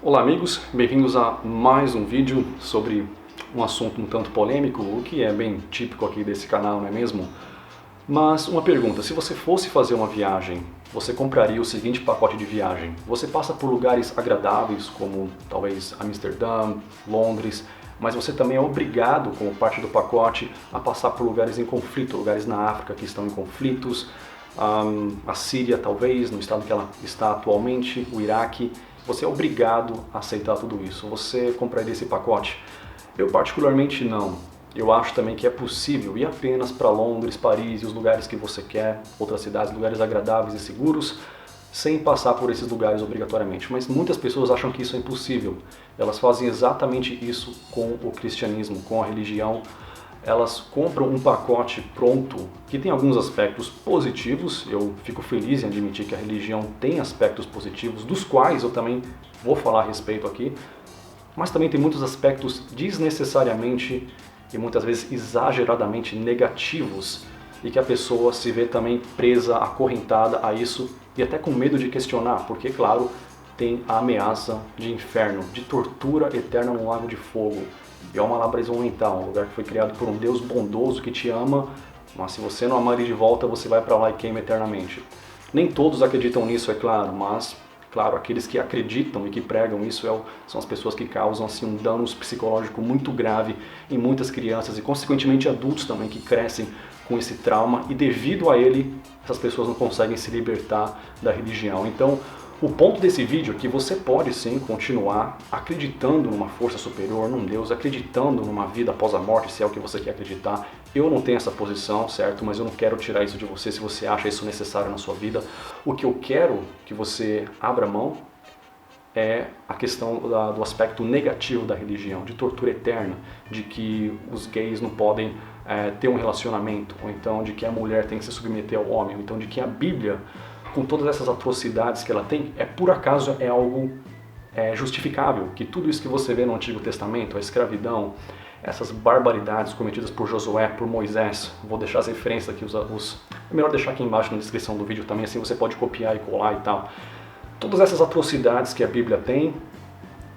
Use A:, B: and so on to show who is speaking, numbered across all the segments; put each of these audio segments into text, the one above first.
A: Olá amigos, bem-vindos a mais um vídeo sobre um assunto um tanto polêmico, o que é bem típico aqui desse canal, não é mesmo? Mas uma pergunta, se você fosse fazer uma viagem, você compraria o seguinte pacote de viagem. Você passa por lugares agradáveis, como talvez Amsterdã, Londres, mas você também é obrigado, como parte do pacote, a passar por lugares em conflito, lugares na África que estão em conflitos, a Síria talvez, no estado que ela está atualmente, o Iraque. Você é obrigado a aceitar tudo isso. Você compraria esse pacote? Eu particularmente não. Eu acho também que é possível ir apenas para Londres, Paris e os lugares que você quer, outras cidades, lugares agradáveis e seguros, sem passar por esses lugares obrigatoriamente. Mas muitas pessoas acham que isso é impossível. Elas fazem exatamente isso com o cristianismo, com a religião. Elas compram um pacote pronto que tem alguns aspectos positivos. Eu fico feliz em admitir que a religião tem aspectos positivos, dos quais eu também vou falar a respeito aqui, mas também tem muitos aspectos desnecessariamente e muitas vezes exageradamente negativos e que a pessoa se vê também presa, acorrentada a isso e até com medo de questionar, porque, claro, tem a ameaça de inferno, de tortura eterna no lago de fogo. E é uma labreza mental, um lugar que foi criado por um Deus bondoso que te ama, mas se você não amar ele de volta, você vai para lá e queima eternamente. Nem todos acreditam nisso, é claro, mas, claro, aqueles que acreditam e que pregam isso são as pessoas que causam assim, um dano psicológico muito grave em muitas crianças e, consequentemente, adultos também que crescem com esse trauma e, devido a ele, essas pessoas não conseguem se libertar da religião. Então, o ponto desse vídeo é que você pode sim continuar acreditando numa força superior, num Deus, acreditando numa vida após a morte, se é o que você quer acreditar. Eu não tenho essa posição, certo? Mas eu não quero tirar isso de você se você acha isso necessário na sua vida. O que eu quero que você abra mão é a questão do aspecto negativo da religião, de tortura eterna, de que os gays não podem ter um relacionamento, ou então de que a mulher tem que se submeter ao homem, ou então de que a Bíblia, com todas essas atrocidades que ela tem, por acaso é algo justificável, que tudo isso que você vê no Antigo Testamento, a escravidão, essas barbaridades cometidas por Josué, por Moisés, vou deixar as referências aqui, é melhor deixar aqui embaixo na descrição do vídeo também, assim você pode copiar e colar e tal. Todas essas atrocidades que a Bíblia tem,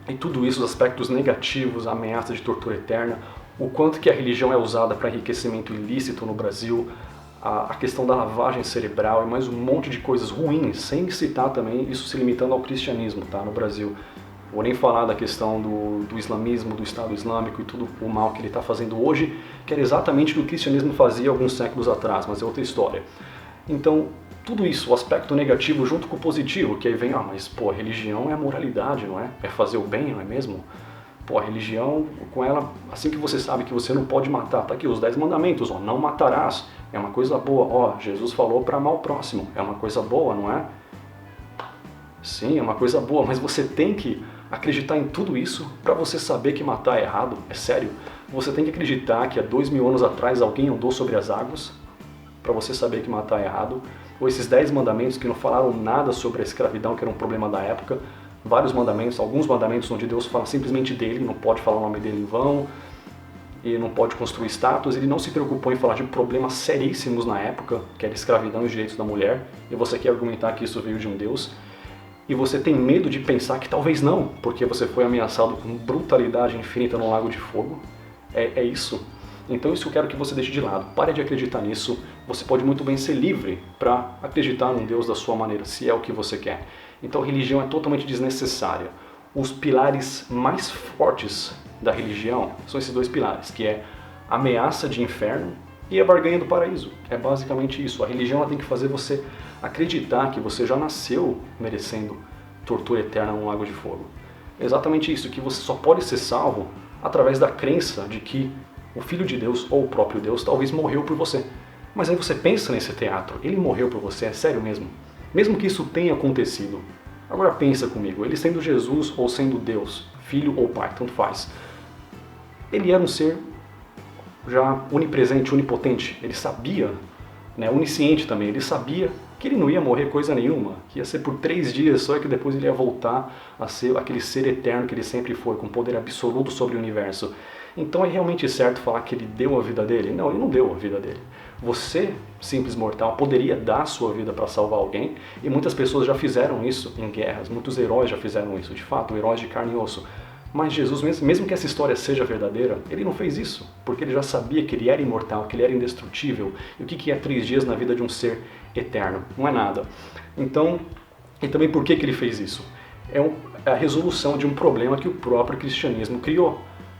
A: e tudo isso, os aspectos negativos, a ameaça de tortura eterna, o quanto que a religião é usada para enriquecimento ilícito no Brasil, a questão da lavagem cerebral e mais um monte de coisas ruins, sem citar também isso se limitando ao cristianismo, tá, no Brasil. Vou nem falar da questão do islamismo, do Estado Islâmico e tudo o mal que ele está fazendo hoje, que era exatamente o que o cristianismo fazia alguns séculos atrás, mas é outra história. Então, tudo isso, o aspecto negativo junto com o positivo, que aí vem, mas pô, a religião é a moralidade, não é? É fazer o bem, não é mesmo? Pô, a religião, com ela, assim que você sabe que você não pode matar, tá aqui os 10 mandamentos, ó, não matarás, é uma coisa boa, ó, Jesus falou para amar o próximo, é uma coisa boa, não é? Sim, é uma coisa boa, mas você tem que acreditar em tudo isso para você saber que matar é errado, é sério. Você tem que acreditar que há 2000 anos atrás alguém andou sobre as águas para você saber que matar é errado, ou esses 10 mandamentos que não falaram nada sobre a escravidão, que era um problema da época, vários mandamentos, alguns mandamentos onde Deus fala simplesmente dele, não pode falar o nome dele em vão, e não pode construir estátuas, ele não se preocupou em falar de problemas seríssimos na época, que era a escravidão e os direitos da mulher, e você quer argumentar que isso veio de um Deus, e você tem medo de pensar que talvez não, porque você foi ameaçado com brutalidade infinita no lago de fogo, é isso. Então isso eu quero que você deixe de lado, pare de acreditar nisso, você pode muito bem ser livre para acreditar num Deus da sua maneira, se é o que você quer. Então a religião é totalmente desnecessária. Os pilares mais fortes da religião são esses dois pilares, que é a ameaça de inferno e a barganha do paraíso. É basicamente isso, a religião ela tem que fazer você acreditar que você já nasceu merecendo tortura eterna num lago de fogo. É exatamente isso, que você só pode ser salvo através da crença de que o Filho de Deus, ou o próprio Deus, talvez morreu por você. Mas aí você pensa nesse teatro, ele morreu por você, é sério mesmo? Mesmo que isso tenha acontecido, agora pensa comigo, ele sendo Jesus ou sendo Deus, Filho ou Pai, tanto faz. Ele era um ser já onipresente, onipotente, ele sabia, onisciente também, ele sabia que ele não ia morrer coisa nenhuma, que ia ser por 3 dias só e que depois ele ia voltar a ser aquele ser eterno que ele sempre foi, com poder absoluto sobre o universo. Então é realmente certo falar que ele deu a vida dele? Não, ele não deu a vida dele. Você, simples mortal, poderia dar a sua vida para salvar alguém, e muitas pessoas já fizeram isso em guerras, muitos heróis já fizeram isso, de fato, heróis de carne e osso. Mas Jesus, mesmo que essa história seja verdadeira, ele não fez isso, porque ele já sabia que ele era imortal, que ele era indestrutível, e o que é 3 dias na vida de um ser eterno? Não é nada. Então, e também por que ele fez isso? É a resolução de um problema que o próprio cristianismo criou,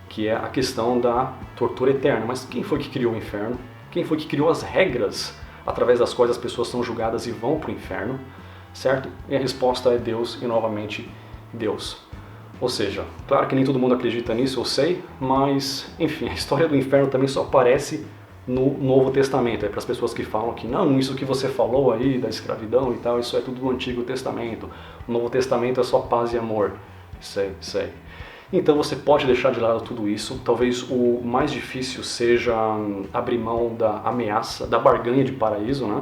A: que é a questão da tortura eterna. Mas quem foi que criou o inferno? Quem foi que criou as regras através das quais as pessoas são julgadas e vão para o inferno? Certo? E a resposta é Deus e novamente Deus. Ou seja, claro que nem todo mundo acredita nisso, eu sei, mas enfim, a história do inferno também só aparece no Novo Testamento. É para as pessoas que falam que não, isso que você falou aí da escravidão e tal, isso é tudo do Antigo Testamento. O Novo Testamento é só paz e amor. Sei. Então você pode deixar de lado tudo isso. Talvez o mais difícil seja abrir mão da ameaça, da barganha de paraíso, né?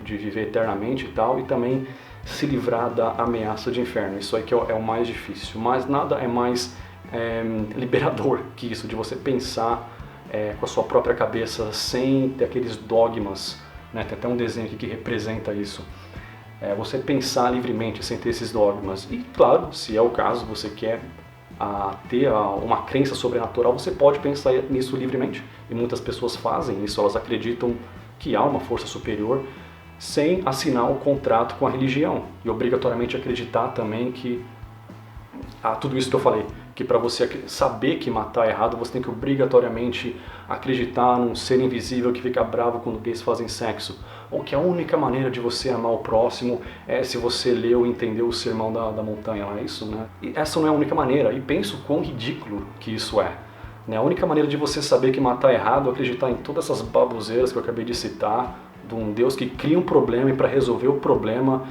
A: De viver eternamente e tal, e também se livrar da ameaça de inferno. Isso aí que é o mais difícil. Mas nada é mais liberador que isso, de você pensar com a sua própria cabeça, sem ter aqueles dogmas, né? Tem até um desenho aqui que representa isso. Você pensar livremente, sem ter esses dogmas. E claro, se é o caso, você quer ter uma crença sobrenatural, você pode pensar nisso livremente. E muitas pessoas fazem isso, elas acreditam que há uma força superior, sem assinar um contrato com a religião. E obrigatoriamente acreditar também que tudo isso que eu falei, que para você saber que matar é errado, você tem que obrigatoriamente acreditar num ser invisível que fica bravo quando gays fazem sexo. Ou que a única maneira de você amar o próximo é se você leu e entendeu o Sermão da Montanha, não é isso, né? E essa não é a única maneira, e penso quão ridículo que isso é. A única maneira de você saber que matar é errado é acreditar em todas essas baboseiras que eu acabei de citar, de um Deus que cria um problema e para resolver o problema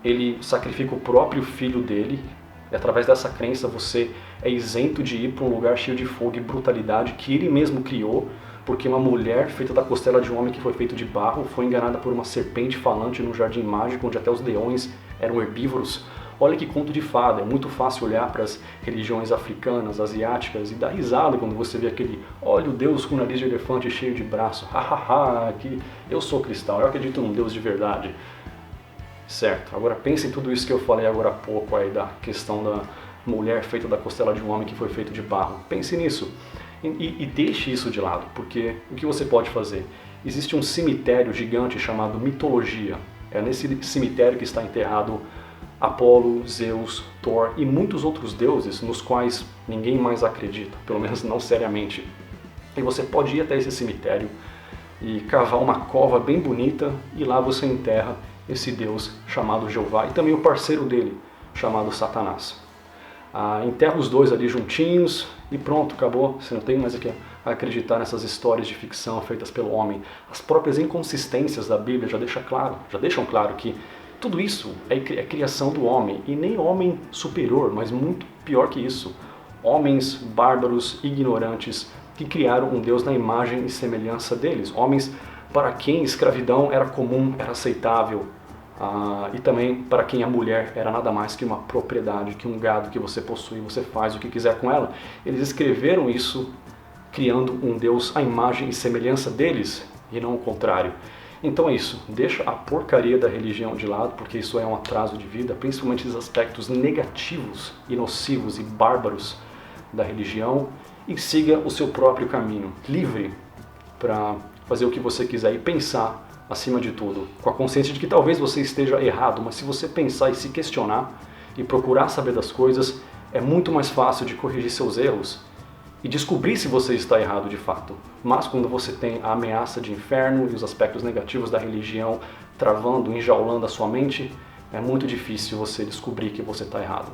A: ele sacrifica o próprio filho dele. E através dessa crença você é isento de ir para um lugar cheio de fogo e brutalidade que ele mesmo criou, porque uma mulher feita da costela de um homem que foi feito de barro foi enganada por uma serpente falante num jardim mágico onde até os leões eram herbívoros. Olha que conto de fada, é muito fácil olhar para as religiões africanas, asiáticas e dar risada quando você vê aquele olha o Deus com nariz de elefante cheio de braço, hahaha, que eu sou cristão, eu acredito num Deus de verdade. Certo, agora pense em tudo isso que eu falei agora há pouco aí da questão da mulher feita da costela de um homem que foi feito de barro. Pense nisso e deixe isso de lado, porque o que você pode fazer? Existe um cemitério gigante chamado mitologia. É nesse cemitério que está enterrado Apolo, Zeus, Thor e muitos outros deuses nos quais ninguém mais acredita, pelo menos não seriamente. E você pode ir até esse cemitério e cavar uma cova bem bonita e lá você enterra esse Deus chamado Jeová e também o parceiro dele, chamado Satanás. Enterra os dois ali juntinhos e pronto, acabou. Você não tem mais que acreditar nessas histórias de ficção feitas pelo homem. As próprias inconsistências da Bíblia já deixam claro que tudo isso é criação do homem, e nem homem superior, mas muito pior que isso. Homens bárbaros, ignorantes, que criaram um Deus na imagem e semelhança deles. Homens para quem escravidão era comum, era aceitável, e também para quem a mulher era nada mais que uma propriedade, que um gado que você possui, você faz o que quiser com ela. Eles escreveram isso criando um Deus à imagem e semelhança deles, e não o contrário. Então é isso, deixa a porcaria da religião de lado, porque isso é um atraso de vida, principalmente os aspectos negativos e nocivos e bárbaros da religião, e siga o seu próprio caminho, livre para fazer o que você quiser e pensar, acima de tudo, com a consciência de que talvez você esteja errado, mas se você pensar e se questionar e procurar saber das coisas, é muito mais fácil de corrigir seus erros e descobrir se você está errado de fato. Mas quando você tem a ameaça de inferno e os aspectos negativos da religião travando, enjaulando a sua mente, é muito difícil você descobrir que você está errado.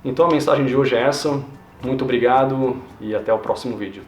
A: Então a mensagem de hoje é essa, muito obrigado e até o próximo vídeo.